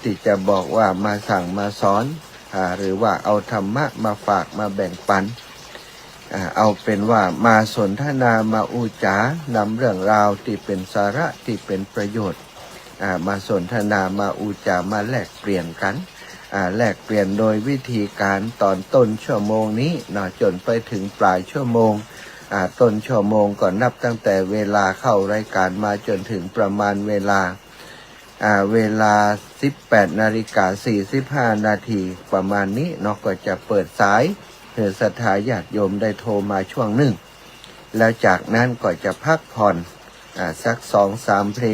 ที่จะบอกว่ามาสั่งมาสอนหรือว่าเอาธรรมะมาฝากมาแบ่งปันเอาเป็นว่ามาสนทนามาอุจานำเรื่องราวที่เป็นสาระที่เป็นประโยชน์มาสนทนามาอุจามาแลกเปลี่ยนกันแลกเปลี่ยนโดยวิธีการตอนต้นชั่วโมงนี้จนไปถึงปลายชั่วโมงต้นชั่วโมงก็นับตั้งแต่เวลาเข้ารายการมาจนถึงประมาณเวลา18:45 นาทีประมาณนี้ก็จะเปิดสายเพื่อศรัทธาญาติโยมได้โทรมาช่วงหนึ่งแล้วจากนั้นก็จะพักผ่อนสัก 2-3 เพล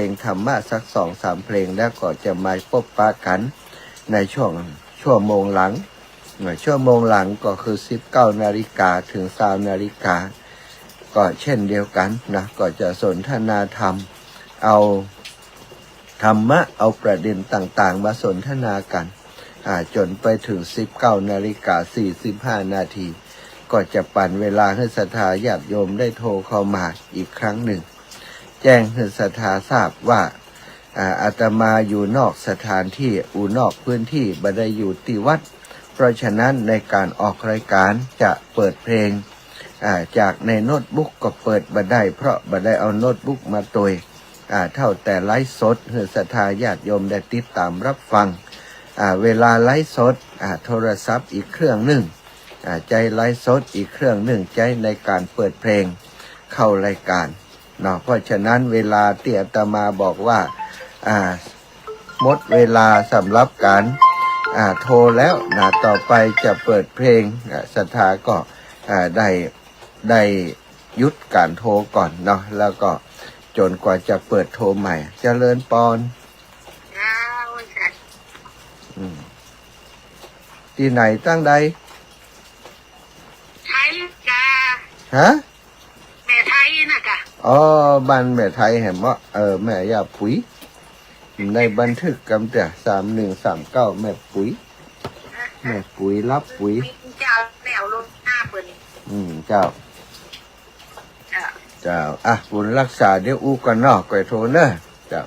งธรรมะสัก 2-3 เพลงแล้วก็จะมาพบปะกันในชั่วโมงหลังชั่วโมงหลังก็คือ 19 นาฬิกาถึง 20 นาฬิกาก็เช่นเดียวกันก็จะสนทนาธรรมเอาธรรมะเอาประเด็นต่างๆมาสนทนากันจนไปถึง 19:45 นาทีก็จะปั่นเวลาให้ศรัทธาญาติโยมได้โทรเข้ามาอีกครั้งหนึ่งแจ้งให้ศรัทธาทราบว่าอาตมาอยู่นอกสถานที่นอกพื้นที่บ่ได้อยู่ที่วัดเพราะฉะนั้นในการออกรายการจะเปิดเพลงจากในโน้ตบุ๊กก็เปิดบ่ได้เพราะบ่ได้เอาโน้ตบุ๊กมาตัวเท่าแต่ไลฟ์สดให้ศรัทธาญาติโยมได้ติดตามรับฟังเวลาไลฟ์สดโทรศัพท์อีกเครื่องหนึ่งใจไลฟ์สดอีกเครื่องหนึ่งใจในการเปิดเพลงเข้ารายการเพราะฉะนั้นเวลาที่อาตมาบอกว่าหมดเวลาสำหรับการโทรแล้วต่อไปจะเปิดเพลงศรัทธาก็ได้ยุดการโทรก่อนแล้วก็จนกว่าจะเปิดโทรใหม่เจริญปอนที่ไหนตั้งใดไทยจ้าฮะแม่ไทยนะกะบ้านแม่ไทยแห่งแม่ย่าปุ๋ยในบันทึกกำแต่3139แม่ปุ๋ยรับปุ๋ยเจ้าแนวลงหน้าเปิดเจ้าบุญรักษาเดี๋ยวอูก่อนก่อยโทรเนอะเจ้า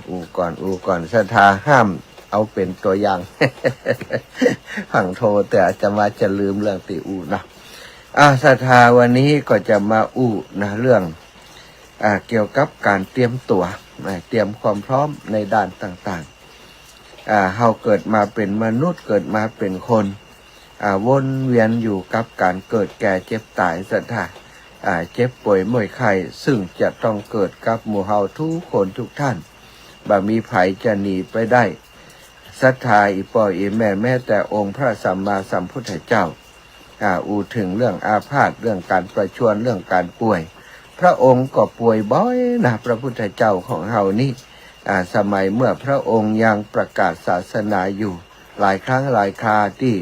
อูก่อนศรัทธาห้ามเอาเป็นตัวอย่างหังโทรแต่จะลืมเรื่องติอูศรัทธาวันนี้ก็จะมาเรื่องเกี่ยวกับการเตรียมตัวเตรียมความพร้อมในด้านต่างๆเราเกิดมาเป็นมนุษย์เกิดมาเป็นคนวนเวียนอยู่กับการเกิดแก่เจ็บตายศรัทธาเจ็บป่วยป่วยไข้ซึ่งจะต้องเกิดกับหมู่เฮาทุกคนทุกท่านบ่มีไผจะหนีไปได้ศรัทธาอีพ่ออีแม่แม้แต่องค์พระสัมมาสัมพุทธเจ้าถึงเรื่องอาพาธเรื่องการประชวรเรื่องการป่วยพระองค์ก็ป่วยบ่อยพระพุทธเจ้าของเฮานี่สมัยเมื่อพระองค์ยังประกาศศาสนาอยู่หลายครั้งหลายคราที่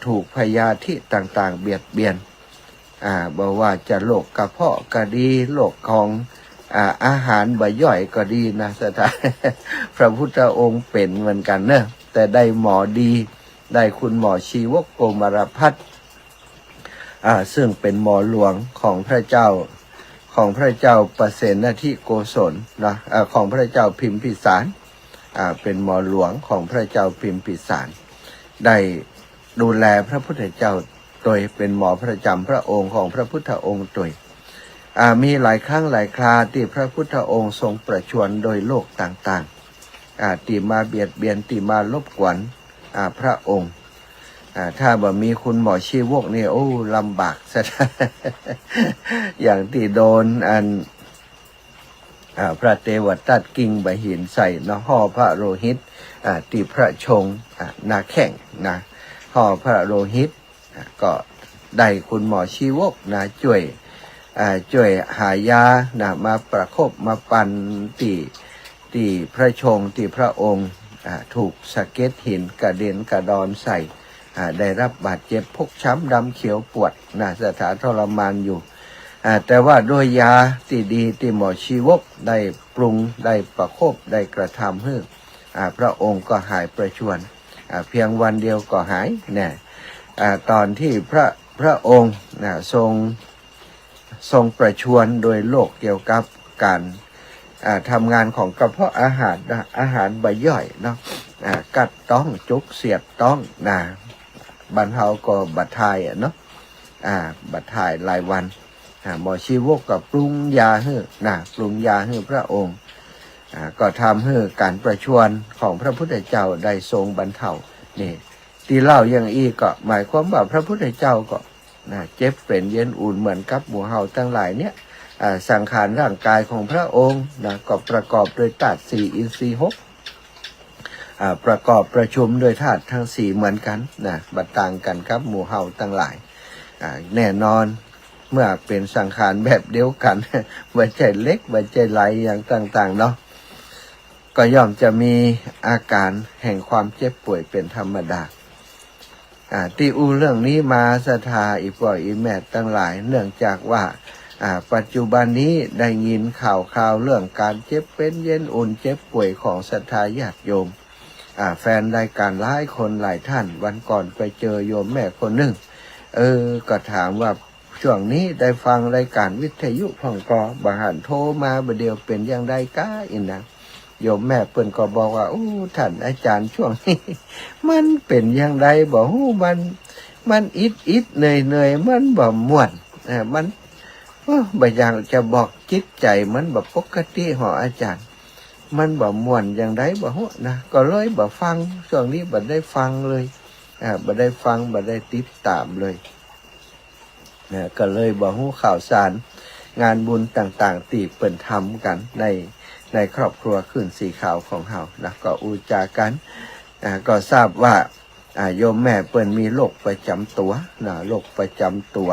ถูกพยาธิต่างๆเบียดเบียนบอกว่าจะโรคกระเพาะก็ดีโรคของอาหารบ่ย่อยก็ดีสถานพระพุทธองค์เป็นเหมือนกันแต่ได้หมอดีได้คุณหมอชีวกโกมารพัฒน์ซึ่งเป็นหมอหลวงของพระเจ้าประเสนทิโกศลของพระเจ้าพิมพิสารเป็นหมอหลวงของพระเจ้าพิมพิสารได้ดูแลพระพุทธเจ้าโดยเป็นหมอประจำพระองค์ของพระพุทธองค์โดยมีหลายครั้งหลายคราที่พระพุทธองค์ทรงประชวรโดยโลกต่างๆที่มาเบียดเบียนที่มารบกวนพระองค์ถ้าบ่มีคุณหมอชีวกเนี่ยลำบากซะ อย่างที่โดนพระเทวทัตกิ่งใบหินใส่ห่อพระโลหิตที่พระชงนาแข่งห่อพระโลหิตก็ได้คุณหมอชีวกช่วยหายามาประคบมาปันที่พระชงที่พระองค์ถูกสะเก็ดหินกระเด็นกระดอนใส่ได้รับบาดเจ็บพกช้ำดำเขียวปวดสถานทรมานอยู่แต่ว่าด้วยยาที่ดีที่หมอชีวกได้ปรุงได้ประคบได้กระทำให้พระองค์ก็หายประชวรเพียงวันเดียวก็หายตอนที่พระองค์ทรงประชวรโดยโลกเกี่ยวกับ ทำงานของกระเพาะอาหารนะอาหารใบย่อยเนาะกัดต้องจุกเสียบต้องนะบรรเทาก็บัดทายเนาะบัดทายรายวันหมอชีวกก็ปรุงยาให้ปรุงยาให้พระองค์ก็ทำให้การประชวรของพระพุทธเจ้าได้ทรงบรรเทานี่ตีเล่าอย่างอีกก็หมายความว่าพระพุทธเจ้าก็เจ็บเป็นเย็นอุ่นเหมือนกับหมู่เฮาทั้งหลายเนี่ยสังขารร่างกายของพระองค์ก็ประกอบโดยธาตุสี่อินทรีย์หกประกอบประชุมโดยธาตุทั้งสี่เหมือนกันบัดต่างกันครับหมู่เฮาทั้งหลายแน่นอนเมื่อเป็นสังขารแบบเดียวกันหัวใจเล็กหัวใจไหลอย่างต่างๆเนาะก็ย่อมจะมีอาการแห่งความเจ็บป่วยเป็นธรรมดาตีอูเรื่องนี้มาศรัทธาอีป่อยอีแม่ทั้งหลายเนื่องจากว่าปัจจุบันนี้ได้ยินข่าวเรื่องการเจ็บเป็นเย็นอุ่นเจ็บป่วยของศรัทธาญาติโยมแฟนรายการหลายคนหลายท่านวันก่อนไปเจอโยมแม่คนหนึ่งก็ถามว่าช่วงนี้ได้ฟังรายการวิทยุพ่องกอบาหันโทรมาบเดียวเป็นอย่างไรก้าอินนะโยมแม่เปิ้นก็บอกว่าท่านอาจารย์ช่วงนี้มันเป็นอย่างไรบอกมันอิดเหนื่อยมันบ่ม่วนมันบางอย่างจะบอกจิตใจมันแบบปกติหออาจารย์มันบ่ม่วนอย่างไรบ่ฮู้นะก็เลยบ่ฟังช่วงนี้บ่ได้ฟังเลยบ่ได้ฟังบ่ได้ติดตามเลยก็เลยบ่ฮู้ข่าวสารงานบุญต่างๆที่เปิ้นทำกันในครอบครัวขึ้นสีขาวของเฮานะก็อูจากันก็ทราบว่าโยมแม่เปิ้นมีโรคประจำตัวโรคประจำตัว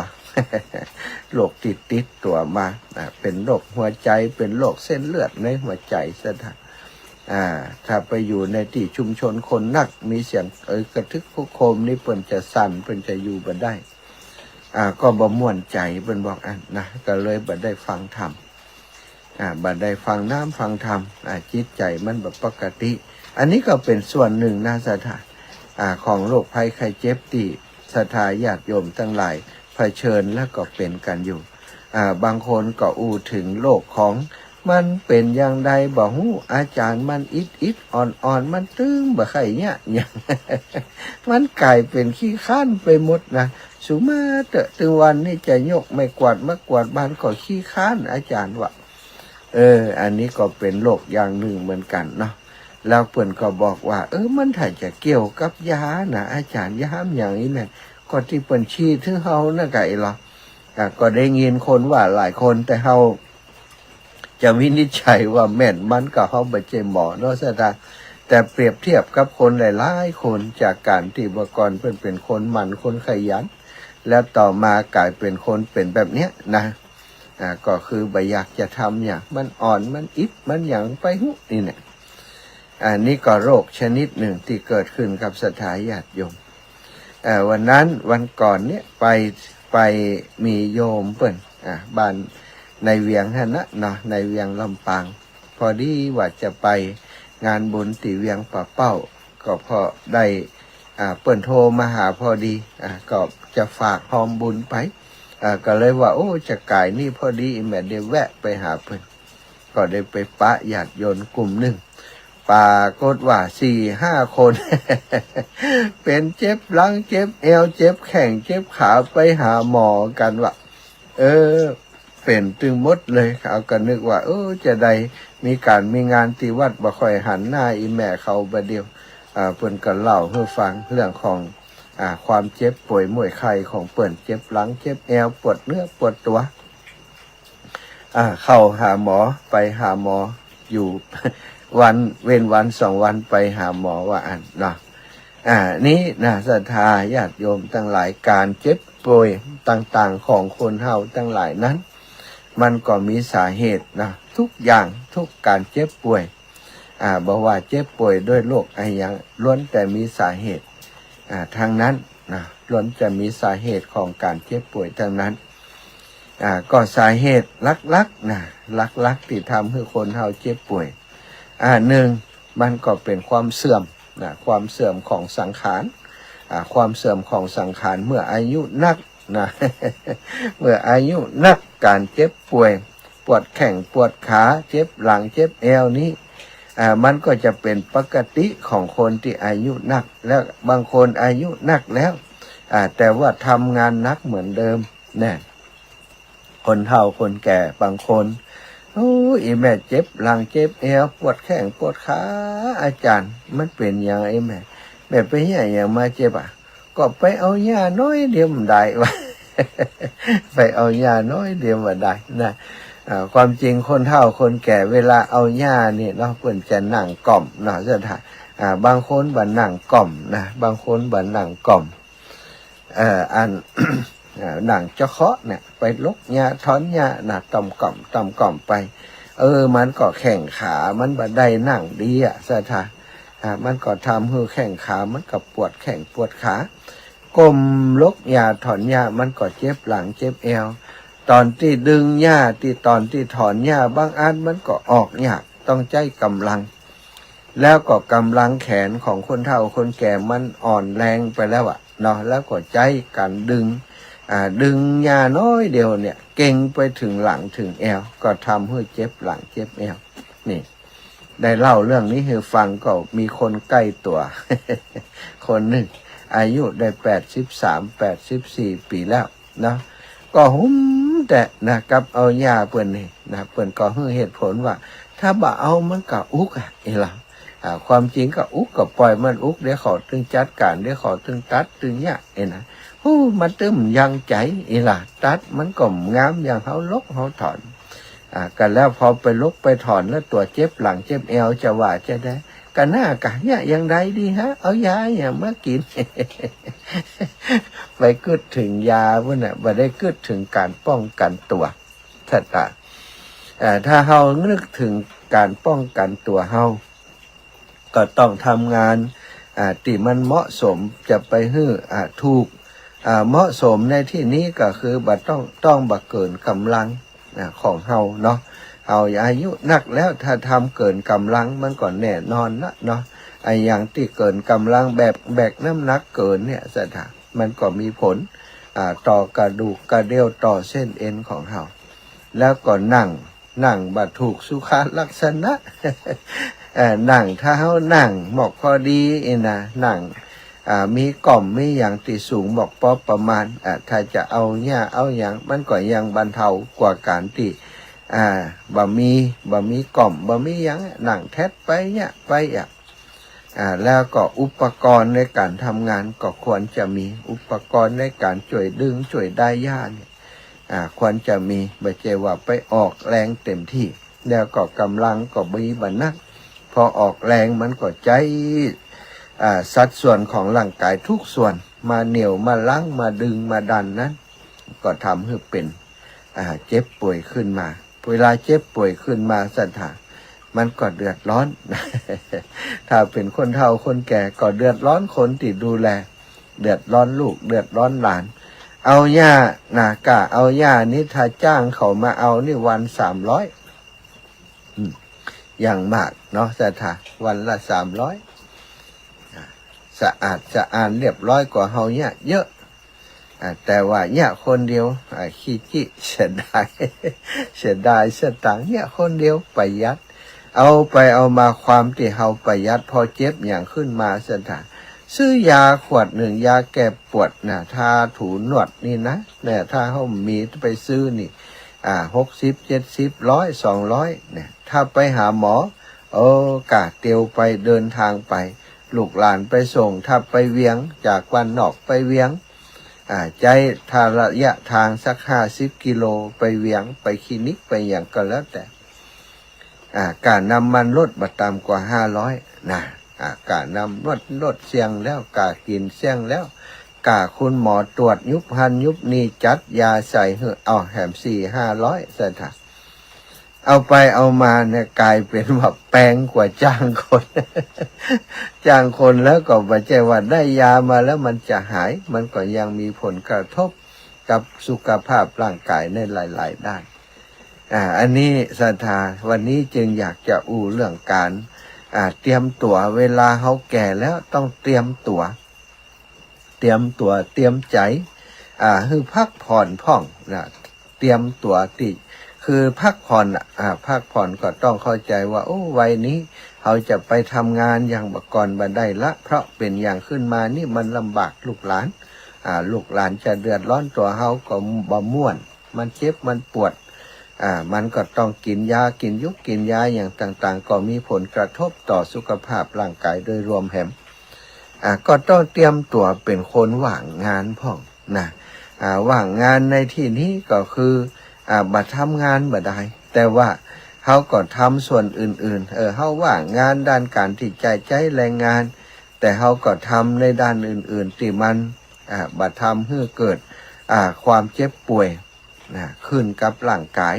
โรคติดตัวมาเป็นโรคหัวใจเป็นโรคเส้นเลือดในหัวใจซะถ้าไปอยู่ในที่ชุมชนคนนักมีเสียงกระทึกคุกโคมนี่เปิ้นจะสั่นเปิ้นจะอยู่บ่ได้ก็บ่ม่วนใจเปิ้นบอกนะก็เลยบ่ได้ฟังธรรมบ่ได้ฟังน้ำฟังธรรมจิตใจมันแบบปกติอันนี้ก็เป็นส่วนหนึ่งนะศรัทธาของโรคภัยไข้เจ็บที่ศรัทธาญาติโยมทั้งหลายเผชิญและก็เป็นกันอยู่บางคนก็อู้ถึงโรคของมันเป็นอย่างใดบ่ฮู้อาจารย์มันอิดอ่อนมันตึงบ่ไข่เนี่ยอย่าง มันกลายเป็นขี้ข้านไปหมดนะสุมาเตะถึงวันนี้จะยกไม่กวาดมากวาดบ้านก็ขี้ข้านอาจารย์ว่าอันนี้ก็เป็นโรคอย่างหนึ่งเหมือนกันเนาะแล้วเพิ่นก็บอกว่ามันถ้าจะเกี่ยวกับยานะอาจารย์ยามอย่างนี้แม่ก็ที่เปิ้นชี้ถึงเฮานะไก่หรอก็ได้ยินคนว่าหลายคนแต่เฮาจะวินิจฉัยว่าแม่นมันก็เฮาบ่ใช่หมอเนาะซะแต่เปรียบเทียบกับคนหลายๆคนจากการที่เมื่อก่อนเพิ่นเป็นคนมันคนขยันแล้วต่อมากลายเป็นคนเป็นแบบเนี้ยนะก็คือบ่อยากจะทำอย่างมันอ่อนมันอิดมันอย่างไปหุนี่เนี่ยนี่ก็โรคชนิดหนึ่งที่เกิดขึ้นกับศรัทธาญาติโยมวันก่อนเนี่ยไปมีโยมเปิ้นบ้านในเวียงฮะนะเนาะในเวียงลำปางพอดีว่าจะไปงานบุญที่เวียงป่าเป้าก็พอได้เปิ้นโทรมาหาพอดีก็จะฝากหอมบุญไปก็เลยว่าจะกายนี่พอดีแม่ได้แวะไปหาเพิ่นก็ได้ไปปะญาติโยมกลุ่มหนึ่งปรากฏว่า 4-5 คน เป็นเจ็บหลังเจ็บเอวเจ็บแข้งเจ็บขาไปหาหมอกันว่าเป็นตึงมดเลยเขาก็นึกว่าจะได้มีงานที่วัดบ่ค่อยหันหน้าอีแม่เขาบ่เดียวเพิ่นก็เล่าให้ฟังเรื่องของความเจ็บป่วยป่วยไข้ของเปิ้นเจ็บหลังเจ็บเอวปวดเนื้อปวดตัวเข้าหาหมอไปหาหมออยู่ วันเว้นวัน2 วันไปหาหมอว่านะนี้นะศรัทธาญาติโยมทั้งหลายการเจ็บป่วยต่างๆของคนเฮาทั้งหลายนั้นมันก็มีสาเหตุนะทุกอย่างทุกการเจ็บป่วยบอกว่าเจ็บป่วยด้วยโรคอะไรอย่างล้วนแต่มีสาเหตุทางนั้นนะล้วนจะมีสาเหตุของการเจ็บป่วยทางนั้นก็สาเหตุลักๆนะลักๆที่ทำให้คนเฮาเจ็บป่วยหนึ่งมันก็เป็นความเสื่อมนะความเสื่อมของสังขารความเสื่อมของสังขารเมื่ออายุนักนะ เมื่ออายุนักการเจ็บป่วย ปวดแข้งปวดขาเจ็บหลังเจ็บเอวนี้มันก็จะเป็นปกติของคนที่อายุนักแล้วบางคนอายุนักแล้วแต่ว่าทำงานนักเหมือนเดิมเนี่ยคนเฒ่าคนแก่บางคนโอ้ยแม่เจ็บหลังเจ็บเอวปวดแข้งปวดขาอาจารย์มันเป็นยังไงแม่ไปอย่างมาเจ็บก็ไปเอายาน้อยเดียวมันได้วะ ไปเอายาน้อยเดียวมันได้นะความจริงคนเฒ่าคนแก่เวลาเอายาเนี่ยเราเพิ่นจะนั่งกล่อมเนาะเจ้าค่ะบางคนบันนั่งกล่อมนะบางคนบันนั่งกล่อมอัน หนังเจาะเคาะเนี่ยไปลกยาถอนยานะต่อมกล่อมไปมันก็แข่งขามันบันไดนั่งดีสถามันก็ทำให้แข่งขามันก็ปวดแข่งปวดขากลมลกยาถอนยามันก็เจ็บหลังเจ็บเอวตอนที่ดึงหญ้าตอนที่ถอนหญ้าบางอันมันก็ออกยากต้องใช้กำลังแล้วก็กำลังแขนของคนเฒ่าคนแก่มันอ่อนแรงไปแล้วเนาะแล้วก็ใช้การดึงหญ้าน้อยเดียวเนี่ยเก่งไปถึงหลังถึงเอวก็ทำให้เจ็บหลังเจ็บเอวนี่ได้เล่าเรื่องนี้ให้ฟังก็มีคนใกล้ตัว คนหนึ่งอายุได้84 ปีแล้วเนาะก็หุ้มแต่นะครับเอายาเปิ้นนี่นะเปิ้นก็ให้เหตุผลว่าถ้าบ่เอามันก็อุกล่ะความจริงก็อุกก็ปล่อยมันอุกเดี๋ยวเขาตึงจัดการเดี๋ยวเขาตึงตัดตึงยะนะมันตึมยังใจล่ะตัดมันก็งามอย่างเฮาลกเฮาถอนกันแล้วพอไปลกไปถอนแล้วตัวเจ็บหลังเจ็บเอวจะว่าจะได้กันหน้ากะเนี่ยยังไงดีฮะเอายาอย่างมากิน ไปกึดถึงยาพวกน่ะบ่ได้กึดถึงการป้องกันตัวถ้าเฮานึกถึงการป้องกันตัวเฮาก็ต้องทำงานที่มันเหมาะสมจะไปฮื้อถูกเหมาะสมในที่นี้ก็คือบ่ต้องบ่เกินกำลังของเฮาเนาะเอาอายุนักแล้วถ้าทำเกินกำลังมันก็แน่นอนละเนาะไอ้อย่างที่เกินกำลังแบบแบกน้ำหนักเกินเนี่ยสถานมันก็มีผลต่อกระดูกกระเดี่ยวต่อเส้นเอ็นของเฮาแล้วก็นั่งบัดถูกสุขลักษณะ นั่งถ้าเฮานั่งเหมาะพอดีนะนั่งมีกล่อมมีอย่างที่สูงบอกพอประมาณถ้าจะเอาเนี่ยเอาอย่างมันก็ยังบรรเทากว่าการที่บะมีกล่อมบะมีอย่างนั่งแทบไปเนี่ยไปแล้วก็อุปกรณ์ในการทำงานก็ควรจะมีอุปกรณ์ในการช่วยดึงช่วยได้ย่าเนี่ยควรจะมีไม่ใช่ว่าไปออกแรงเต็มที่แล้วก็กำลังก็มีบันนักพอออกแรงมันก็ใจสัดส่วนของร่างกายทุกส่วนมาเหนี่ยวมาลังมาดึงมาดันนั้นก็ทำให้เป็นเจ็บป่วยขึ้นมาเวลาเจ็บป่วยขึ้นมาสถานมันก็เดือดร้อน ถ้าเป็นคนเฒ่าคนแก่ก็เดือดร้อนคนที่ดูแลเดือดร้อนลูกเดือดร้อนหลานเอาย่ากะเอาย่านี่ถ้าจ้างเขามาเอานี่วัน300อย่างมากเนาะสถานวันละ300สะอาดเรียบร้อยกว่าเฮาเนี่ยเยอะแต่ว่าเนี่ยคนเดียวขี้จิเสียดาย เสียดายสตังค์เนี่ยคนเดียวประหยัดเอามาความที่เฮาประหยัดพอเจ็บอย่างขึ้นมาสถานซื้อยาขวดหนึ่งยาแก้ปวดทาถูหนวดนี่นะเนี่ยถ้าเฮามีไปซื้อนี่60 70 100 200เนี่ยถ้าไปหาหมอกะเตียวไปเดินทางไปลูกหลานไปส่งถ้าไปเวียงจากวันนอกไปเวียงใจทาระยะทางสัก50 กิโลไปเวียงไปคลินิกไปอย่างก็แล้วแต่การนำมันลดบัตต่ำกว่า500นะการนำลดเสี่ยงแล้วกากินเสี่ยงแล้วกาคุณหมอตรวจยุบหันยุบนี่จัดยาใส่เอาแหม400-500สถานเอาไปเอามาเนี่ยกลายเป็นว่าแปลงกว่าจ้างคน จ้างคนแล้วก็ไม่ใช่ว่าได้ยามาแล้วมันจะหายมันก็ยังมีผลกระทบกับสุขภาพร่างกายในหลายๆด้านอันนี้ศรัทธาวันนี้จึงอยากจะเรื่องการเตรียมตัวเวลาเขาแก่แล้วต้องเตรียมตัวเตรียมใจให้พักผ่อนพ่องเตรียมตัวติ คือพักผ่อนพักผ่อนก็ต้องเข้าใจว่าโอ้วัยนี้เขาจะไปทำงานอย่างบก่อนบันไดละเพราะเป็นอย่างขึ้นมานี่มันลำบากลูกหลานลูกหลานจะเดือดร้อนตัวเขาก็บ่ม่วนมันเจ็บมันปวดมันก็ต้องกินยากินยุกกินยาอย่างต่างๆก็มีผลกระทบต่อสุขภาพร่างกายโดยรวมแหมก็ต้องเตรียมตัวเป็นคนว่างงานพ่องนะว่างงานในที่นี้ก็คือบัดทำงานบ่ได้แต่ว่าเขาก็ทำส่วนอื่นๆเขาว่างงานด้านการที่ใจแรงงานแต่เขาก็ทำในด้านอื่นๆที่มันบัดทำให้เกิดความเจ็บป่วยขึ้นกับร่างกาย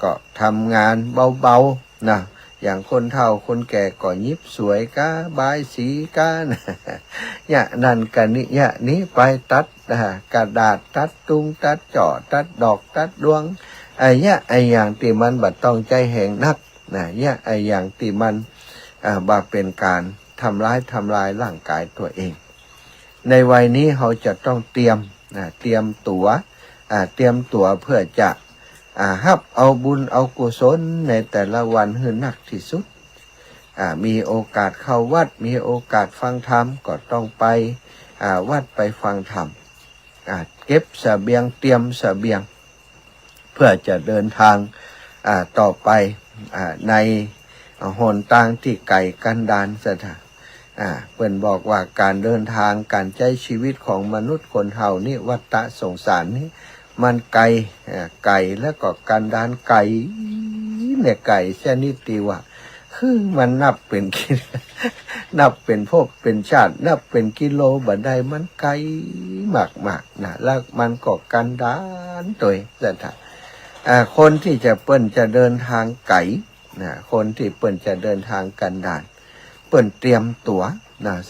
ก็ทำงานเบาๆนะอย่างคนเฒ่าคนแก่ก็ยิบสวยก้าบายสีก้าเนี่ยนั่นกันนี่นี้ไปตัดกระดาษตัดตุงตัดเจาะตัดดอกตัดดวงอย่างที่มันบัดต้องใจแห่งนักอย่างที่มันบ่เป็นการทำร้ายร่างกายตัวเองในวัยนี้เขาจะต้องเตรียมตัวเพื่อจะรับเอาบุญเอากุศลในแต่ละวันให้หนักที่สุดมีโอกาสเข้าวัดมีโอกาสฟังธรรมก็ต้องไปวัดไปฟังธรรมเก็บเสบียงเตรียมเสบียงเพื่อจะเดินทางต่อไปในหนทางที่ไกลกันดารสถานเพิ่นบอกว่าการเดินทางการใช้ชีวิตของมนุษย์คนเฮานี่วัฏสงสารนี่มันไกลแล้วก็กันดารไกลเนี่ยไกลชนิดที่ว่าคือมันนับเป็นนับเป็นภพเป็นชาตินับเป็นกิโลบัดใดมันไกลมากๆนะแล้วมันก็กันดารตัวสถานคนที่จะเปิ้นจะเดินทางไกลคนที่เปิ้นจะเดินทางกันดารเปิ้นเตรียมตัว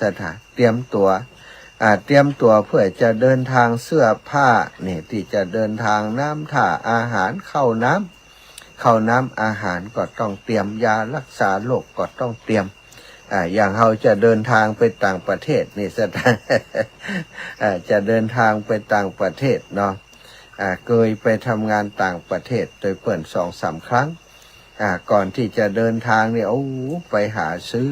สถานเตรียมตัวเพื่อจะเดินทางเสื้อผ้าเนี่ยที่จะเดินทางน้ำท่าอาหารเข้าน้ำอาหารก็ต้องเตรียมยารักษาโรคก็ต้องเตรียมอย่างเราจะเดินทางไปต่างประเทศนี่สถาน จะเดินทางไปต่างประเทศเนาะเคยไปทำงานต่างประเทศโดยเปิ่น2-3 ครั้งก่อนที่จะเดินทางเนี่ยไปหาซื้อ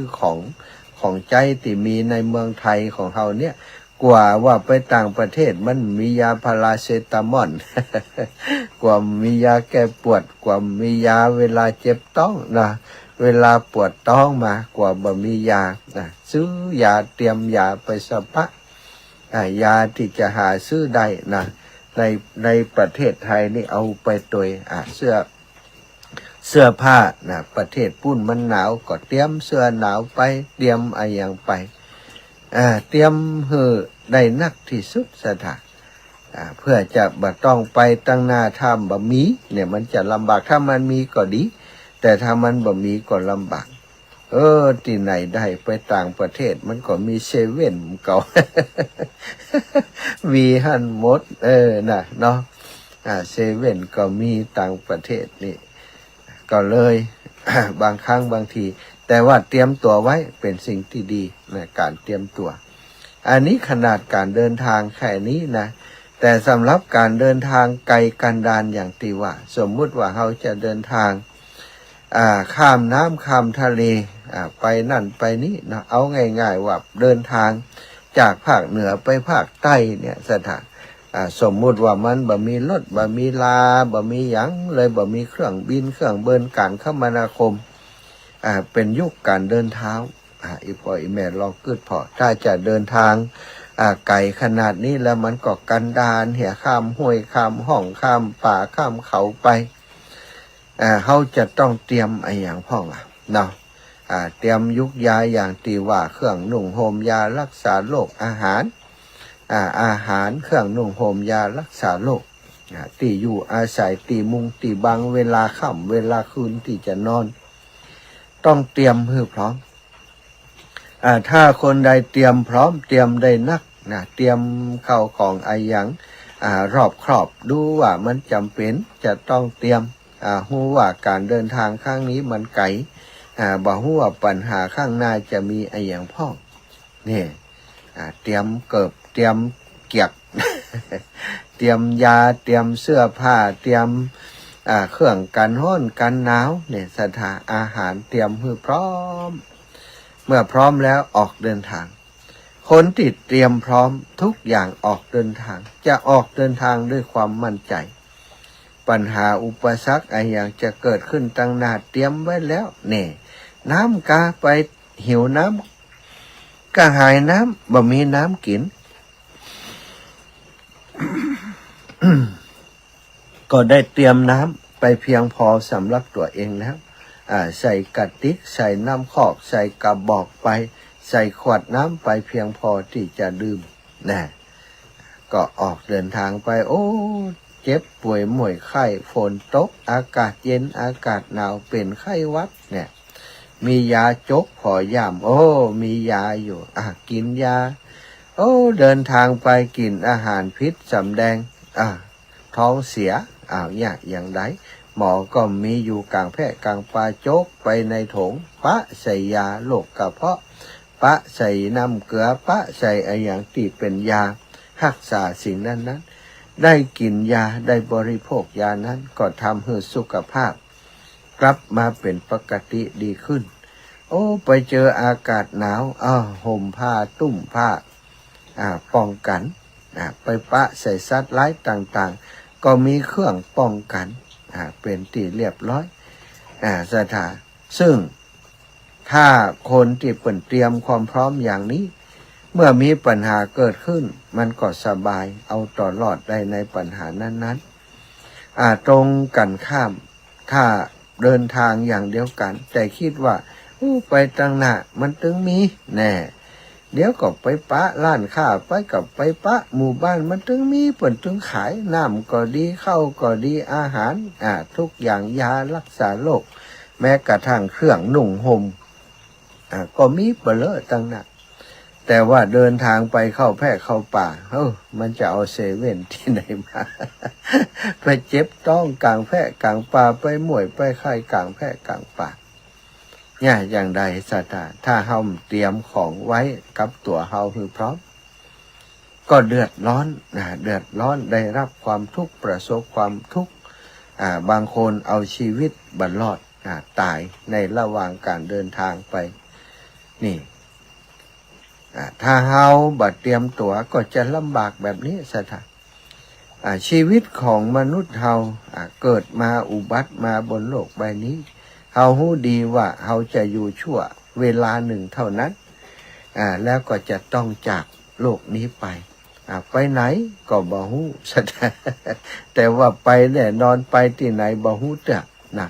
ของใจที่มีในเมืองไทยของเราเนี่ยกว่าว่าไปต่างประเทศมันมียาพาราเซตามอล กว่ามียาแก้ปวดกว่ามียาเวลาเจ็บท้องเวลาปวดท้องมากว่าบ่มียาซื้อยาเตรียมยาไปสปะยาที่จะหาซื้อได้ในประเทศไทยนี่เอาไปตัวเสื้อผ้าประเทศปุ้นมันหนาวก็เตรียมเสื้อหนาวไปเตรียมอย่างไปเตรียมได้นักที่สุดสถานเพื่อจะบ่ต้องไปตั้งหน้าถ้ำบ่มีเนี่ยมันจะลำบากถ้ามันมีก็ดีแต่ถ้ามันบ่มีก็ลำบากที่ไหนได้ไปต่างประเทศมันก็มีเซเว่นเก่า มีหันหมดเนาะเซเว่นก็มีต่างประเทศนี่ก็เลย บางครั้งบางทีแต่ว่าเตรียมตัวไว้เป็นสิ่งที่ดีในการเตรียมตัวอันนี้ขนาดการเดินทางแค่นี้นะแต่สำหรับการเดินทางไกลกันดารอย่างที่ว่าสมมุติว่าเราจะเดินทางข้ามน้ำข้ามทะเลไปนั่นไปนี่นะเอาง่ายๆว่าเดินทางจากภาคเหนือไปภาคใต้เนี่ยสถานสมมุติว่ามันบ่มีรถบ่มีลาบ่มีหยังเลยบ่มีเครื่องบินเครื่องเบินการคมนาคมเป็นยุคการเดินเท้าอีพ่ออีแม่ลองคิดพอถ้าจะเดินทางไกลขนาดนี้แล้วมันก็กันดารเหี่ยข้ามห้วยข้ามห้องข้ามป่าข้ามเขาไปเขาจะต้องเตรียมอย่างพ่องเนาะเตรียมยุกยาอย่างตีว่าเครื่องนุ่งห่มยารักษาโรคอาหารเครื่องนุ่งห่มยารักษาโรคที่อยู่อาศัยที่มุงที่บังเวลาค่ำเวลาคืนที่จะนอนต้องเตรียมให้พร้อมถ้าคนใดเตรียมพร้อมเตรียมได้นักเตรียมเข้าของอย่างรอบครอบดูว่ามันจำเป็นจะต้องเตรียมหูว่าการเดินทางข้างนี้มันไกลบ่ฮู้ว่าปัญหาข้างหน้าจะมีอย่างพ่อนี่เตรียมเกิบเตรียมเกียก เตรียมยาเตรียมเสื้อผ้าเตรียม เครื่องกันร้อนกันหนาวเนี่ยสถานอาหารเตรียมให้พร้อมเมื่อพร้อมแล้วออกเดินทางคนที่เตรียมพร้อมทุกอย่างออกเดินทางจะออกเดินทางด้วยความมั่นใจปัญหาอุปสรรคอะไรอย่างจะเกิดขึ้นตั้งหน้าเตรียมไว้แล้วเนี่ยน้ำกาไปหิวน้ำกระหายน้ำบ่มีน้ำกิน ก็ได้เตรียมน้ำไปเพียงพอสำหรับตัวเองแล้วใส่กระติกใส่น้ำขอกใส่กระบอกไปใส่ขวดน้ำไปเพียงพอที่จะดื่มนะก็ออกเดินทางไปโอ้เจ็บป่วยหม่วยไข้ฝนตกอากาศเย็นอากาศหนาวเป็นไข้หวัดเนี่ยมียาจกพอย่ำโอ้มียาอยู่กินยาโอ้เดินทางไปกินอาหารพิษสำแดงท้องเสียเนี่ยอย่างไรหมอก็มีอยู่กลางแพะกลางปลาโจกไปในโถงปะใส่ยาโรคกระเพาะปะใส่น้ำเกลือปะใส่อะไรอย่างที่เป็นยารักษาสิ่งนั้นได้กินยาได้บริโภคยานั้นก็ทำให้สุขภาพกลับมาเป็นปกติดีขึ้นโอ้ไปเจออากาศหนาวห่มผ้าตุ้มผ้าป้องกันไปปะใส่สัตว์ร้ายต่างๆก็มีเครื่องป้องกันเป็นที่เรียบร้อยสถานซึ่งถ้าคนที่เตรียมความพร้อมอย่างนี้เมื่อมีปัญหาเกิดขึ้นมันก็สบายเอาต่อรอดได้ในปัญหานั้นๆตรงกันข้ามถ้าเดินทางอย่างเดียวกันแต่คิดว่าไปตั้งหน้ามันตึงมีแน่เดี๋ยวก็ไปปะร้านค้าไปกับไปปะหมู่บ้านมันตึงมีเปิ่นตึงขายน้ำก็ดีข้าวก็ดีอาหารทุกอย่างยารักษาโรคแม้กระทั่งเครื่องนุ่งห่มก็มีเปลือตั้งหน้าแต่ว่าเดินทางไปเข้าแพร่เข้าป่ามันจะเอาเซเว่นที่ไหนมา ไปเจ็บต้องกลางแพร่กลางป่าไปหม่วยไปไข้กลางแพร่กลางป่าเนี่ยอย่างใดสถานถ้าเฮาเตรียมของไว้กับตัวเฮาคือพร้อมก็เดือดร้อนเดือดร้อนได้รับความทุกข์ประสบความทุกข์บางคนเอาชีวิตบัดรอดตายในระหว่างการเดินทางไปนี่ถ้าเฮาบัดเตรียมตัวก็จะลำบากแบบนี้สถานชีวิตของมนุษย์เฮาเกิดมาอุบัติมาบนโลกใบนี้เฮาฮู้ดีว่าเฮาจะอยู่ชั่วเวลาหนึ่งเท่านั้นแล้วก็จะต้องจากโลกนี้ไปไปไหนก็บ่ฮู้แต่ว่าไปแน่นอนไปที่ไหนบ่ฮู้เด้อนะ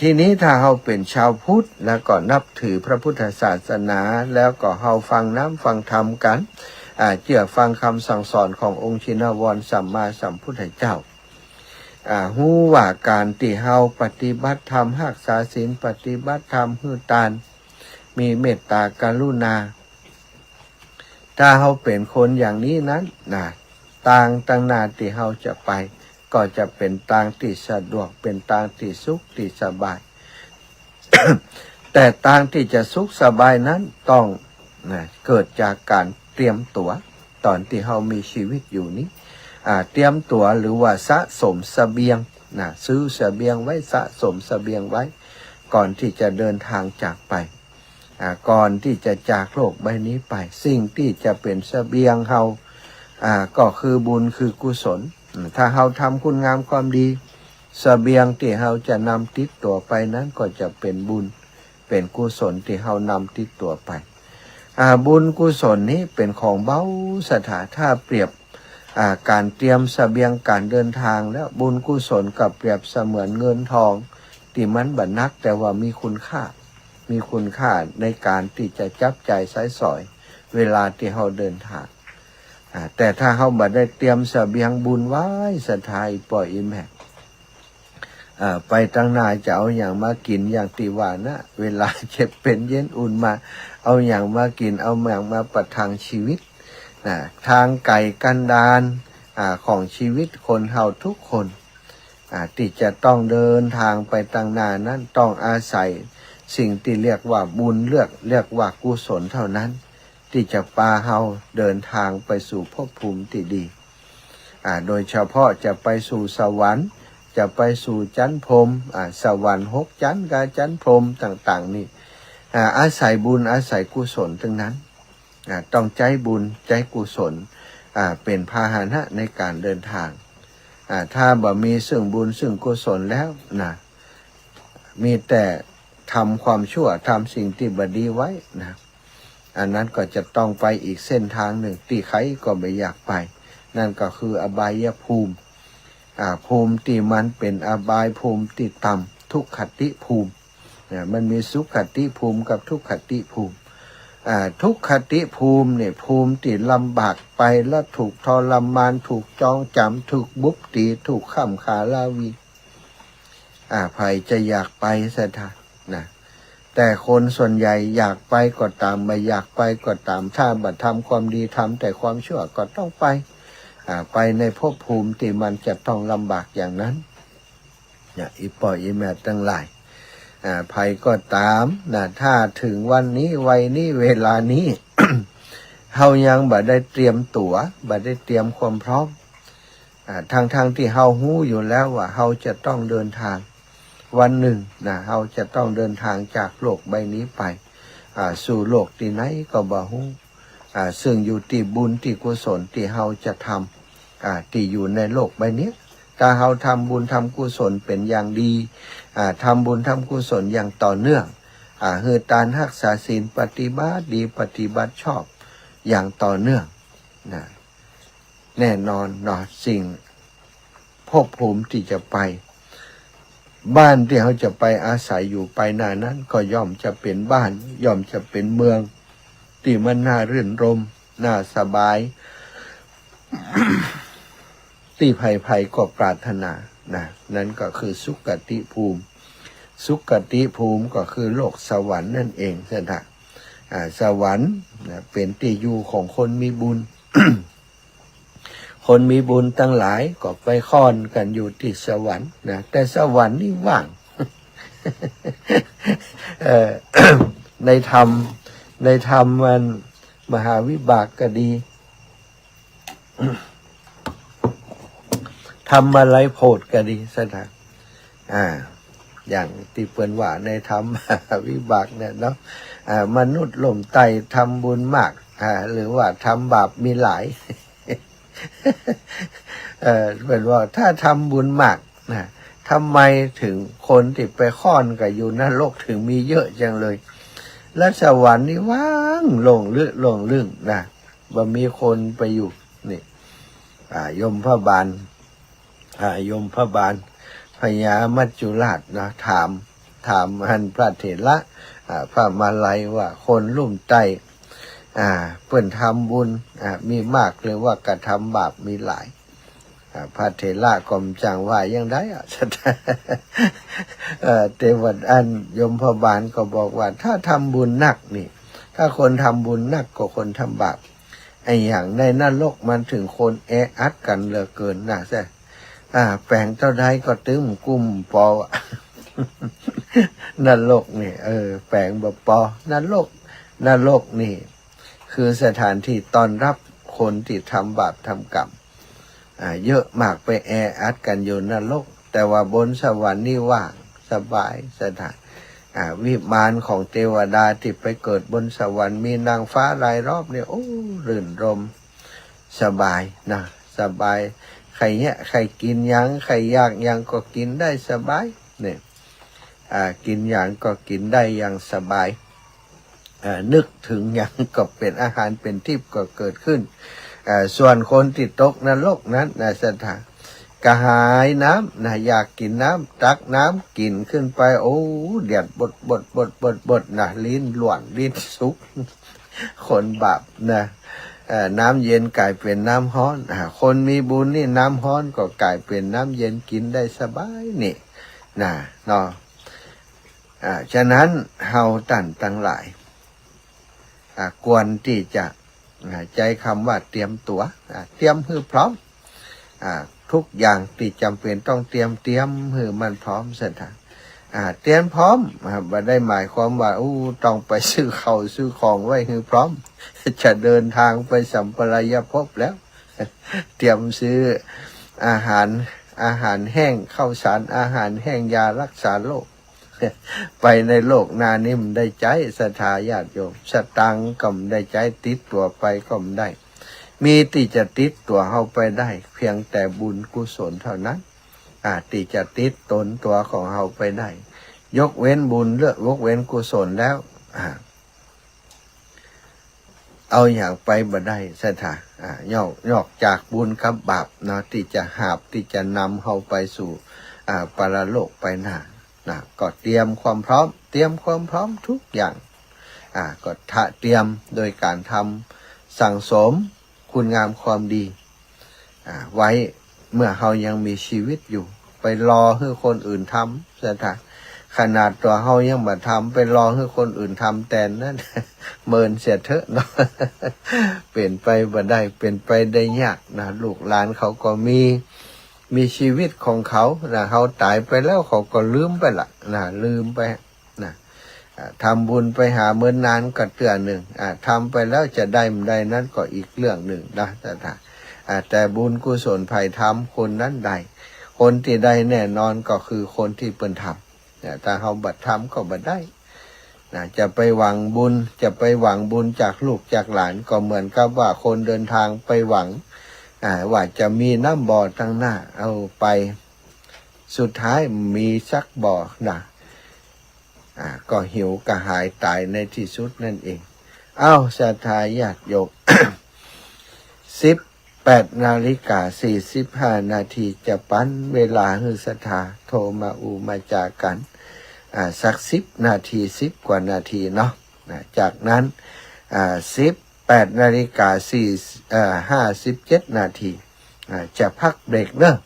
ทีนี้ถ้าเฮาเป็นชาวพุทธแล้วก็นับถือพระพุทธศาสนาแล้วก็เฮาฟังน้ำฟังธรรมกันเชื่อฟังคำสั่งสอนขององค์ชินวรสัมมาสัมพุทธเจ้าฮู้ว่าการที่เฮาปฏิบัติธรรมรักษาศีลปฏิบัติธรรมฮือตานมีเมตตากรุณาถ้าเฮาเป็นคนอย่างนี้นั้นต่างหน้าที่เฮาจะไปก็จะเป็นทางที่สะดวกเป็นทางที่สุขที่สบาย แต่ทางที่จะสุขสบายนั้นต้องเกิดจากการเตรียมตัวตอนที่เฮามีชีวิตอยู่นี้เตรียมตัวหรือว่าสะสมเสบียงซื้อเสบียงไว้สะสมเสบียงไว้ก่อนที่จะเดินทางจากไปก่อนที่จะจากโลกใบนี้ไปสิ่งที่จะเป็นเสบียงเฮาก็คือบุญคือกุศลถ้าเฮาทำคุณงามความดีเสบียงที่เฮาจะนำติดตัวไปนั้นก็จะเป็นบุญเป็นกุศลที่เฮานำติดตัวไปบุญกุศลนี้เป็นของเบาสถาถ้าเปรียบการเตรียมเสบียงการเดินทางแล้วบุญกุศลกับเปรียบเสมือนเงินทองที่มันบัดนักแต่ว่ามีคุณค่าในการที่จะจับใจใช้สอยเวลาที่เฮาเดินทางแต่ถ้าเฮาบ่ได้เตรียมเสบียงบุญไว้สถายปล่อยอิมแหกไปตั้งหน้าจะเอาอย่างมากินอย่างที่ว่านะเวลาเจ็บเป็นเย็นอุ่นมาเอาอย่างมากินเอาอย่างมาประทังชีวิตทางไกลกันดารของชีวิตคนเฮาทุกคนที่จะต้องเดินทางไปตั้งหน้านั้นต้องอาศัยสิ่งที่เรียกว่าบุญเรียกว่ากุศลเท่านั้นที่จะพาเฮาเดินทางไปสู่ภพภูมิที่ดีโดยเฉพาะจะไปสู่สวรรค์ จะไปสู่จันทร์พรหมสวรรค์6ชั้นกับจันทร์พรหมต่างๆนี่อาศัยบุญอาศัยกุศลทั้งนั้นต้องใจบุญใจกุศลเป็นพาหนะในการเดินทางถ้าบ่มีซึ่งบุญซึ่งกุศลแล้วนะมีแต่ทำความชั่วทำสิ่งที่บดีไว้นะอันนั้นก็จะต้องไปอีกเส้นทางหนึ่งที่ใครก็ไม่อยากไปนั่นก็คืออบายภูมิภูมิที่มันเป็นอบายภูมิที่ต่ำทุกขติภูมิมันมีสุขติภูมิกับทุกขติภูมิทุกขติภูมิเนี่ยภูมิที่ลำบากไปแล้วถูกทรมานถูกจองจำถูกบุบตีถูกข้ามขาลาวีใครจะอยากไปสถานนะแต่คนส่วนใหญ่อยากไปก็ตามไม่อยากไปก็ตามถ้าบัดทำความดีทำแต่ความชั่วก็ต้องไปไปในภพภูมิที่มันจะต้องลำบากอย่างนั้นอีปออีแม่ทั้งหลายภัยก็ตามถ้าถึงวันนี้วัยนี้เวลานี้ เฮายังบ่ได้เตรียมตั๋วบ่ได้เตรียมความพร้อมทางที่เฮาฮู้อยู่แล้วว่าเฮาจะต้องเดินทางวันหนึ่งเฮาจะต้องเดินทางจากโลกใบนี้ไปสู่โลกที่ไหนก็บ่ฮู้ซึ่งอยู่ที่บุญที่กุศลที่เฮาจะทำที่อยู่ในโลกใบนี้ถ้าเฮาทำบุญทำกุศลเป็นอย่างดีทำบุญทำกุศลอย่างต่อเนื่องเฮือตานรักษาศีลปฏิบัติดีปฏิบัติชอบอย่างต่อเนื่องแน่นอนสิ่งภพภูมิที่จะไปบ้านที่เขาจะไปอาศัยอยู่ไปหน้านั้นก็ย่อมจะเป็นบ้านย่อมจะเป็นเมืองที่มันน่ารื่นรมน่าสบาย ที่ภัยก็ปรารถนานั่นก็คือสุขติภูมิสุขติภูมิก็คือโลกสวรรค์นั่นเองนะสวรรค์เป็นที่อยู่ของคนมีบุญ คนมีบุญตั้งหลายก็ไปค่อนกันอยู่ที่สวรรค์แต่สวรรค์นี่ว่าง ในธรรมมันมหาวิบากก็ดี ทำอะไรโพดก็ดีสถานอย่างที่เปิ้นว่าในธรรมวิบากเนี่ยเนาะมนุษย์ล่มไตทำบุญมากหรือว่าทำบาปมีหลาย เป็นว่าถ้าทำบุญมากทำไมถึงคนที่ไปค่อนกับอยู่นรกถึงมีเยอะจังเลยและสวรรค์นี่ว่างโล่งลึกบ่มีคนไปอยู่นี่ยมพบาลยมพบาลพญามัจจุราชถามหันพระเถระพระมาลัยว่าคนลุ่มไตเพิ่นทำบุญมีมากหรือว่ากระทำบาปมีหลายพระเถระก็มจังว่ายังได้เทวดาอยมพบาลก็บอกว่าถ้าทำบุญหนักนี่ถ้าคนทำบุญหนักกว่าคนทำบาปไอ้อย่างในนรกมันถึงคนแออัดกันเหลือเกินใช่แปลงเท่าใดก็ตึมกุ้มปอนรกนี่แปลงแบบปอนรกนี่คือสถานที่ต้อนรับคนที่ทำบาปทำกรรมเยอะมากไปแออัดกันอยู่นรกแต่ว่าบนสวรรค์นี่ว่างสบายสถานวิมานของเทวดาที่ไปเกิดบนสวรรค์มีนางฟ้ารายรอบเนี่ยโอ้รื่นรมสบายสบายใครเนี่ยใครกินยังใครอยากยังก็กินได้สบายเนี่ยกินอย่างก็กินได้อย่างสบายนึกถึงอย่างก็เป็นอาหารเป็นทิพย์ก็เกิดขึ้นส่วนคนที่ตกนรกนั้นสถานกระหายน้ำอยากกินน้ำตักน้ำกินขึ้นไปโอ้เดือดบดลิ้นหลวนลิ้นสุกคนบาปน้ำเย็นกลายเป็นน้ำร้อนคนมีบุญนี่น้ำร้อนก็กลายเป็นน้ำเย็นกินได้สบายนี่เนาะฉะนั้นเฮาตั้งหลายควรที่จะใจคำว่าเตรียมตัวเตรียมให้พร้อมทุกอย่างที่จำเป็นต้องเตรียมให้มันพร้อมเสร็จเตรียมพร้อมไม่ได้หมายความว่าต้องไปซื้อข้าวซื้อของไว้ให้พร้อมจะเดินทางไปสัมปรายภพแล้วเตรียมซื้ออาหาร อาหารแห้งข้าวสารอาหารแห้งยารักษาโรค ไปในโลกนานิ่มได้ใจศรัทธาญาติโยมสตังค์ก็ไม่ได้ใจติดตัวไปก็ไม่ได้ มีที่จะติดตัวเฮาไปได้ เพียงแต่บุญกุศลเท่านั้นที่จะติดตนตัวของเฮาไปได้ ยกเว้นบุญเลือกยกเว้นกุศลแล้วเอาอย่างไปบ่ได้ศรัทธายอกจากบุญกับบาปเนาะที่จะหาบที่จะนำเฮาไปสู่ปรโลกไปหน้าก็เตรียมความพร้อมทุกอย่างก็เตรียมโดยการทำสั่งสมคุณงามความดีไว้เมื่อเฮายังมีชีวิตอยู่ไปรอให้คนอื่นทำศรัทธาขนาดตัวเฮายังมาทำไปรอให้คนอื่นทำแต่นั้น เมินเสียเถอะเนาะ เปลี่ยนไปบ่ได้เป็นไปได้ยากนะลูกหลานเขาก็มีชีวิตของเขานะเขาตายไปแล้วเขาก็ลืมไปละนะลืมไปนะทำบุญไปหาเมื่อนานก็เตือนหนึ่งทำไปแล้วจะได้ไม่ได้นั้นก็อีกเรื่องหนึ่งนะแต่บุญกุศลภัยทำคนนั้นใดคนที่ได้แน่นอนก็คือคนที่เป็นทำถ้าเขาบัดทำก็บัดได้จะไปหวังบุญจากลูกจากหลานก็เหมือนกับว่าคนเดินทางไปหวังว่าจะมีน้ำบ่อตั้งหน้าเอาไปสุดท้ายมีสักบ่อก็หิวกระหายตายในที่สุดนั่นเองศรัทธาญาติโยม 18:45 นาทีจะปั้นเวลาให้ศรัทธาโทรมามาจากกันสัก10 นาที10 กว่านาทีเนาะจากนั้น18:57 นาทีจะพักเบรกเนอะ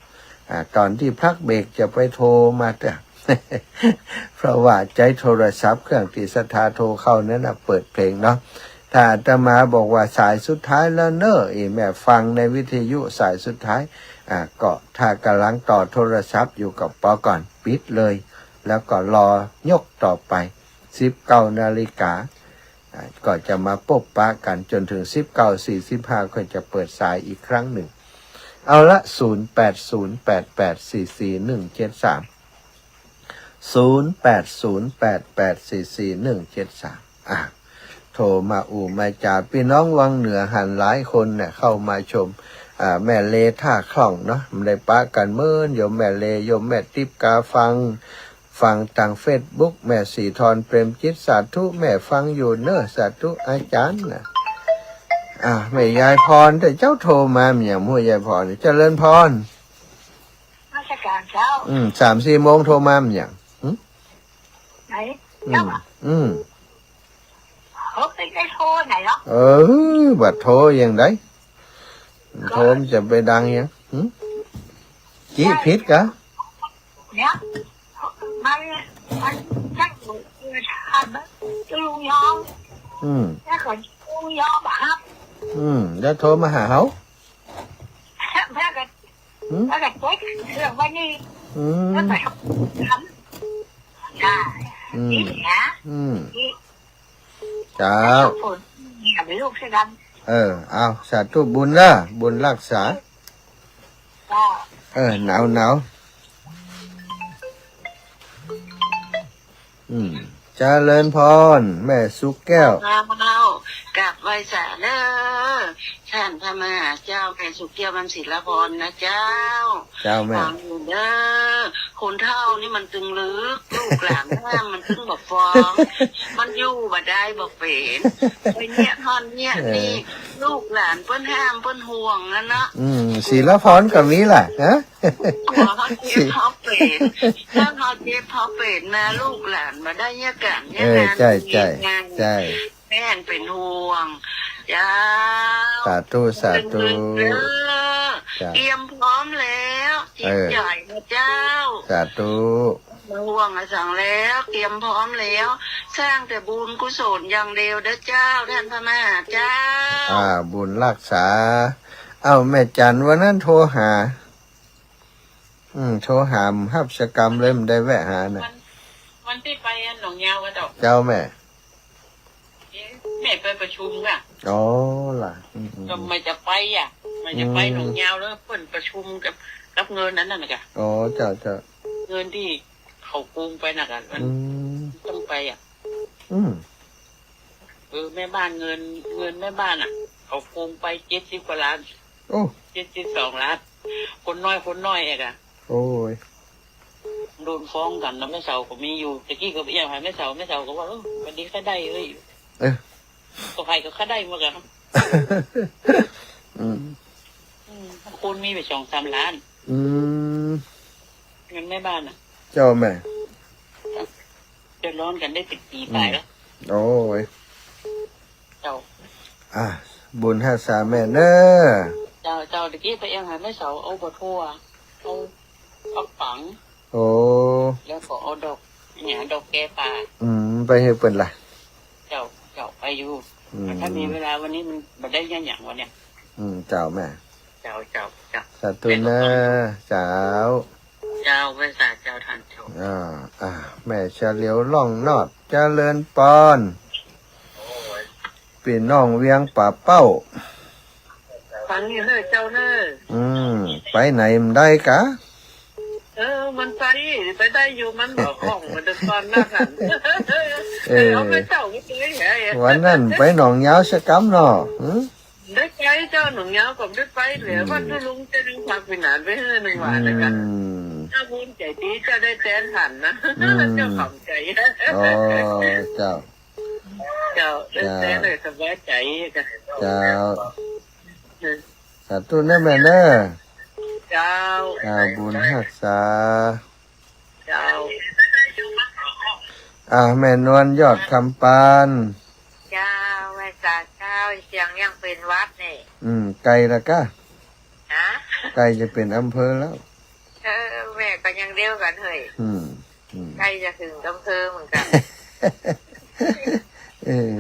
ตอนที่พักเบรกจะไปโทรมาแต่ เพราะว่าใจโทรศัพท์เครื่องที่ศรัทธาโทรเข้านั้นเปิดเพลงเนาะถ้าอาตมาบอกว่าสายสุดท้ายแล้วเนอะแม่ฟังในวิทยุสายสุดท้ายก็ถ้ากำลังต่อโทรศัพท์อยู่กับปอก่อนปิดเลยแล้วก็รอยกต่อไป19 นาฬิกาก็จะมาพบปะกันจนถึง19:45ก็จะเปิดสายอีกครั้งหนึ่งเอาละ0808844173 0808844173โทรมามาจากพี่น้องวังเหนือหันหลายคนเนี่ยเข้ามาชมแม่เลท่าคล่องเนาะไม่ได้ปะกันเมื่อโยมแม่เลโยมแม่ติ๊บกาฟังทางเฟซบุ๊กแม่สีทรเปรมจิตสาธุแม่ฟังอยู่เนอะสาธุอาจารย์นะแม่ยายพรแต่เจ้าโทรมาอย่างมั่วยายพรเจริญพรราชการเจ้า3-4 โมงโทรมาอย่างไหนเจ้าเขาได้โทรไหนเนาะบัดโทรอย่างไรโทรจะไปดังยังจี้พิษกะเนี่ยมันจักอยู่ทำลุงยอมถ้าเกิดลุงยอมครับแล้วโทรมาหาเขาถ้าเกิดเจ๊เรื่องวันนี้แล้วไปทำได้นี่นะเจ้าอย่าไปลูกใช่ไหมเอาสาธุบุญละบุญรักษาหนาวเจริญพรแม่สุกแก้วกลับไว้สาเด้อท่านพระมหาเจ้าแม่สุกแก้วมันศิลพรนะเจ้าแม่ฟังอยู่เด้อคนเท่านี่มันตึงลึกลูกหลานแม่มันตึงบอกฟอง มันอยู่บ่ได้บอกเป็นไปเนี่ยทอนเนี่ยนี่ลูกหลานเพิ่นห้ามเพิ่นห่วงนะเนาะศิลพรกับนี้แหละฮะเขาเจ็บเขาเป็นถ้าเขาเจ็บเขาเป็นนะลูกหลานมาได้เนี่ยกันเนี่ยงานใช่แม่เป็นห่วงจ้าสาธุเตรียมพร้อมแล้วจิตใหญ่นะเจ้าสาธุห่วงสั่งแล้วเตรียมพร้อมแล้วสร้างแต่บุญกุศลอย่างเดียวเด้อเจ้าท่านพระมหาเจ้าบุญรักษาแม่จันวันนั้นโทรหาหับชกรรมเลยมันได้แวะหาน่ะวันที่ไปหนองยาวกันเจ้าแม่ไปประชุมอ่ะล่ะก็ไม่จะไปไม่จะไปหนองยาวแล้วเพิ่นประชุมกับ กับเงินนั้นน่ะนะกะ อ๋อเจ้าเจ้า เงินที่เขาโกงไปน่ะกะมัน อืม ต้องไปอ่ะ อืม แม่บ้านเงินแม่บ้านอ่ะเขาโกงไป70 กว่าล้าน โอ้ 72 ล้านคนน้อยเองอ่ะ โอ้ย โดนฟ้องกันนะแม่เสาก็มีอยู่ตะกี้ก็เอี่ยมหาแม่เสาก็ว่าวันนี้ข้าได้เลย เอ๊ะ ก็ใครก็ข้าได้มากัน อืม คูณมีไป2-3 ล้าน อืม เงินแม่บ้านอ่ะ เจ้าแม่ เดือดร้อนกันได้10 ปีไปแล้ว โอ้ย เจ้า อ่ะบุญฮักษาแม่เนอ เจ้าตะกี้ไปเอี่ยมหาแม่เสาเอาบะทั่วเอาปักปัง โอ้ แล้วก็เอาดอกดอกแก้ป่า ไปให้เปิ่นล่ะ เจ้าไปอยู่ อืม ถ้ามีเวลาวันนี้มันบ่ได้ยังอย่างวันเนี้ย เจ้าแม่ เจ้า สาธุนะเจ้า ภาษาเจ้าทันเจ้า แม่เฉลียวล่องนอดเจริญปอน พี่น้องเวียงป่าเป้า ฟังนี่เลยเจ้าเนอ ไปไหนมันได้กะ มันไปได้อยู่มันบอกห้องมันจะตอนหน้าหันเอาไปเจ้าไม่เคยเหรอ วันนั้นไปหนองยาวสะกำเนาะ ได้ไปเจ้าหนุ่มยาวกับได้ไปเหลือว่าลุงจะดึงความเป็นหนานไปให้หนึ่งวันนะครับถ้าบุญใจดีจะได้แทนหันนะเจ้าขำใจ อ๋อเจ้า ได้แทนเลยสบายใจกัน เจ้าสาธุนะแม่เนอ เจ้า บุญรักษา เจ้า แม่นวลยอดคำปาน เจ้าแม่จ่าเจ้าเสียงยังเป็นวัดนี่ ไกลละกะ นะ ไกลจะเป็นอำเภอแล้ว แม่ก็ยังเดียวกันเฮ้ยใกล้จะถึงอำเภอเหมือนกัน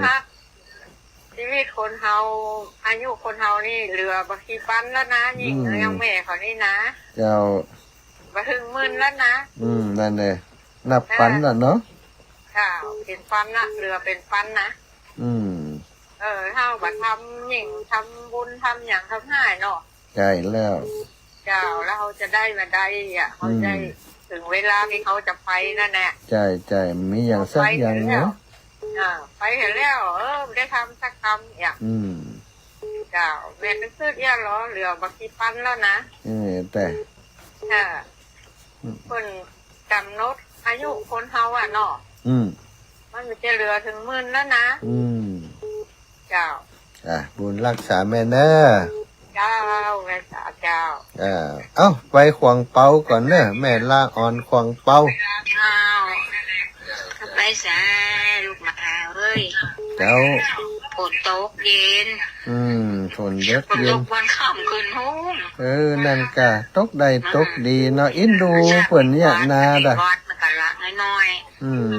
ครับชีวิตคนเฮาอายุคนเฮานี่เหลือบางทีปั้นแล้วนะยิ่งยังแม่เขานี่นะ เจ้า บะถึงมื่นแล้วนะ นั่นเลยนับปันแล้วเนาะ ค่ะเป็นปั้นละเหลือเป็นปั้นนะเฮาบัดทำยิ่งทำบุญทำอย่างทำให้เนาะ ใช่แล้ว เจ้าแล้วเขาจะได้มาได้เขาได้ถึงเวลาที่เขาจะไปนั่นแหละ ใช่มีอย่างสักอย่างเนาะ ไปเห็นแล้วได้ทำสักคำอย่างเจ้าแม่นึกซื้อเหรอเหลือบางทีปั้นแล้วนะ แต่คนกำหนดอายุคนเฮาเนาะมันจะเหลือถึงมื่นแล้วนะเจ้าบุญรักษาแม่เนอ เจ้าแม่สาเจ้าไปขวางเปาก่อนเนอะแม่ลาอ่อนขวางเปาไปแซ่ลูกมาเฮ้ย เจ้า ฝนตกเย็นฝนเย็นวันค่ำคืนหุ้มนั่นกะตกได้ตกดีเนาะอินดูเปิ่นเนี่ยนาดะวัดมันกันละน้อย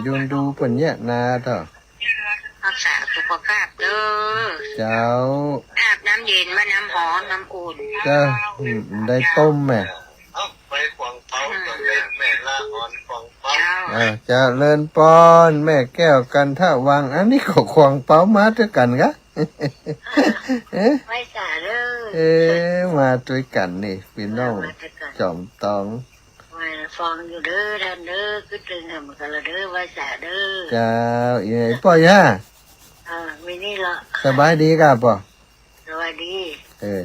ยุนดูเปิ่นเนี่ยนาดะรักษาสุขภาพเด้อเจ้าอาบน้ำเย็นมาน้ำร้อนน้ำอุ่นเจ้าได้ต้มแม่ไปขวางเปากับแม่ละอ่อนขวางเปาจะเลินปอนแม่แก้วกันท่าวังอันนี้ก็ขวางเปามาด้วยกันกะไม่สาเด้อมาด้วยกันนี่พี่น้องจอมตองมาฟังอยู่เด้อท่านเด้อคือตึงเหมือนกันละเด้อว่าสาเด้อเจ้าป่อย่าไม่นี่ละสบายดีกับป่อสบายดี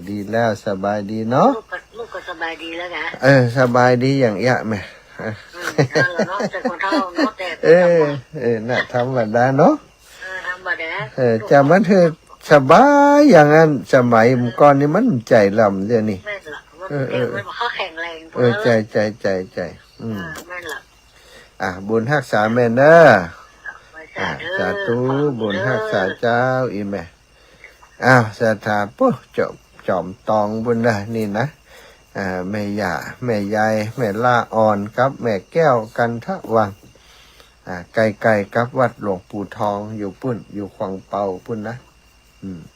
ดีแล้วสบายดีเนาะลูกก็สบายดีแล้วนะสบายดีอย่างยะแม่น่ะธรรมดาเนาะธรรมดาจะมันเธอสบายอย่างนั้นสมัยก่อนนี่มันใจลำเรื่องนี้มันเขาแข็งแรงใจไม่หลับบุญรักษาแม่เนอสาธุบุญรักษาเจ้าอีแม่สถาปุ๊จอมตองบุญนะนี่นะแม่ย่าแม่ยายแม่ล่าอ่อนครับแม่แก้วกันทะวังไกลกับวัดหลวงปู่ทองอยู่ปุ่นอยู่ขวางเปาปุ่นนะ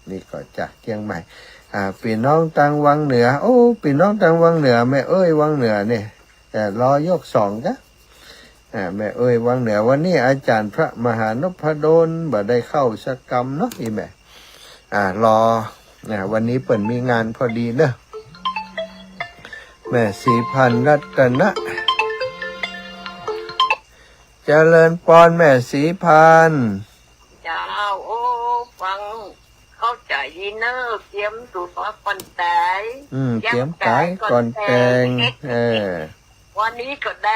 นี่ก็จากเชียงใหม่พี่น้องตังวังเหนือพี่น้องตังวังเหนือแม่วังเหนือเนี่ยรอยก2จ้ะแม่วังเหนือวันนี้อาจารย์พระมหานพดลบ่ได้เข้าสักกรรมเนาะอีแม่รอวันนี้เปิ่นมีงานพอดีเนอะ แม่สีพันรัตนะเจริญปอนแม่สีพัน เจ้าโอ้ฟังเข้าใจดีเนอร์เตรียมตัวก่อนแต่ เตรียมกายก่อนแต่งวันนี้ก็แด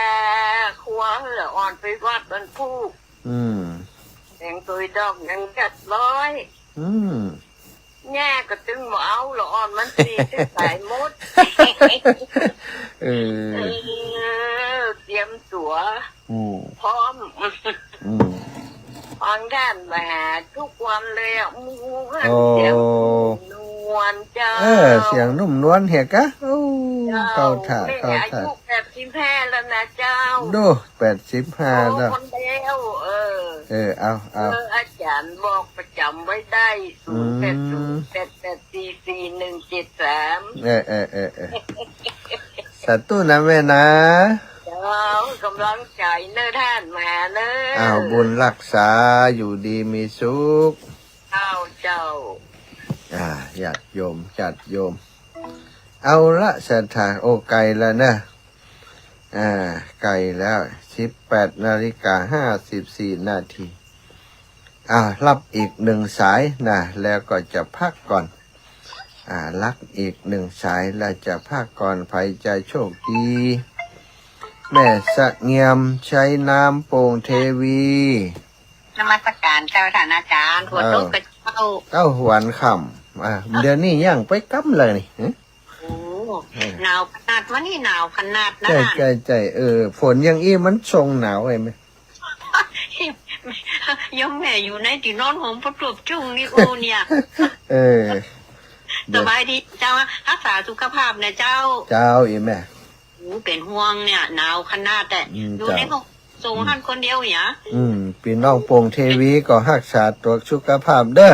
ครัวเหลืออ่อนไปวัดบรรพุกแต่งตัวดอกยังจัดร้อยแง่ก็ตึงหมอเอาหรออ่อนมันสีจะใส่มดเตรียมตัวพร้อมฟังด้านมาทุกวันเลยมูกันเสียงนวลเจ้าเสียงนุ่มนวลเหรอกะเข้าถ่าเข้าถ่าอายุ85แล้วนะเจ้าดู85แล้วคนเดียวเอาอาจารย์บอกประจำไว้ได้0808844173สัตว์ตู้นะแม่นะเจ้ากำลังใจเนื้อท่านมาเนื้อบุญรักษาอยู่ดีมีสุขเจ้าญาติโยมเอาละศรัทธาโอ้ไกลแล้วนะไกลแล้ว18:54 นาทีรับอีก1 สายนะแล้วก็จะพักก่อนรักอีก1 สายแล้วจะพักก่อนใครจะโชคดีแม่สะเงียมใช้น้ำโป่งเทวีนมัสการเจ้าท่านอาจารย์หัวโตกระเจ้าหวันค่ำเดี๋ยวนี้ยังไปกำเลยนี่หนาวขนาดวันนี้หนาวขนาดนะใจฝนยังมันทรงหนาวไงไหมยังแม่อยู่ในที่นอนของประจวบจุ่งนี่โอเนี่ยสบายดีเจ้ารักษาสุขภาพนะเจ้าแม่เป็นห่วงเนี่ยหนาวขนาดแต่ดูในห้องทรงท่านคนเดียวเนี่ยพี่น้องโป่งเทวีก็รักษาตัวสุขภาพเด้อ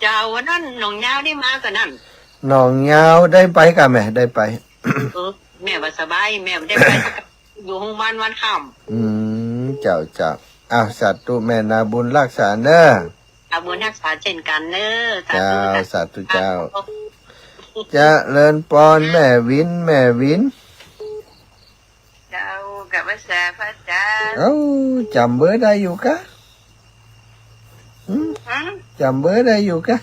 เจ้าวันนั้นหนองยาวได้มากันนั่นหนองยาวได้ไปกันแม่ได้ไปแม่ว่าสบายแม่ได้ไปอยู่ห้องบ้านวันค่ำเจ้าสัตว์ตุแม่นาบุญรักษาเน้อบุญรักษาเช่นกันเน้อสัตว์ตุเจ้าจะเลินปอนแม่วินเจ้ากับภาษาพระอาจารย์จำเบอร์ได้อยู่กะจำเบอร์ได้อยู่กะ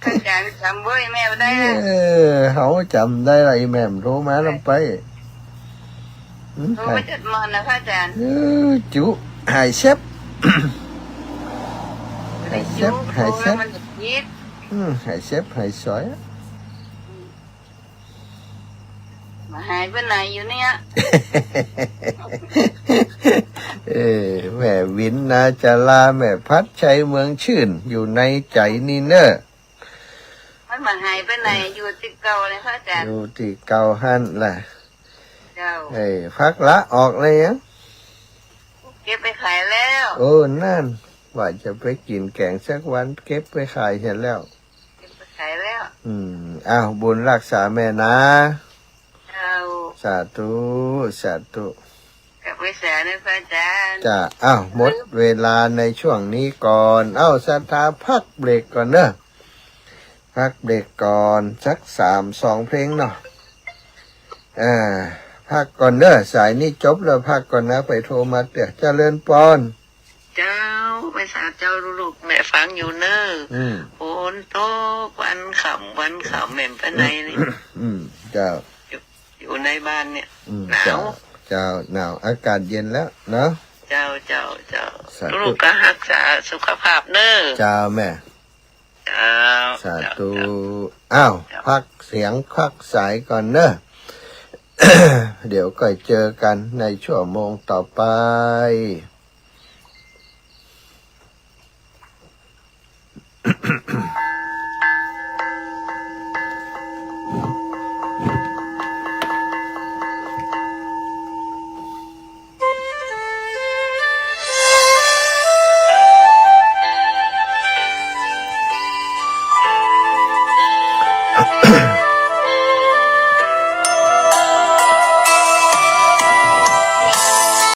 อาจารย์จำเบอร์แม่ได้เขาจำได้ไรแม่โทรมาลงไปโทรมาจัดมันนะพระอาจารย์จุหายเชฟหายเชฟหายสวยมาหายไปไหนอยู่เนี่ยแม่วินนาจะลาแม่พัดชัยเมืองชื่นอยู่ในใจนี่เนอะมันมาหายไปไหนอยู่ที่เก่าเลยพระอาจารย์อยู่ที่เก่าหันแหละพักละออกเลยยังเก็บไปขายแล้วนั่นว่าจะไปกินแกงสักวันเก็บไปขายเสร็จแล้วเก็บไปขายแล้วบุญรักษาแม่นะสาธุกับวิสาในพระอาจารย์หมดเวลาในช่วงนี้ก่อนศรัทธาพักเบรกก่อนเนอะพักเบรกก่อนสัก2 เพลงเนาะพักก่อนเนอะสายนี้จบแล้วพักก่อนนะไปโทรมาเดี๋ยวเจริญปอนเจ้าไปสาเจ้าลูกแม่ฟังอยู่เนอะฝนตกวันขำแม่ไปไหนนี่เจ้าอยู่ในบ้านเนี่ยหนาวหนาวอากาศเย็นแล้วเนาะเจ้าลูกก็รักษาสุขภาพเนอะแม่สาธุพักเสียงพักสายก่อนเนอะเดี๋ยวก็เจอกันในชั่วโมงต่อไป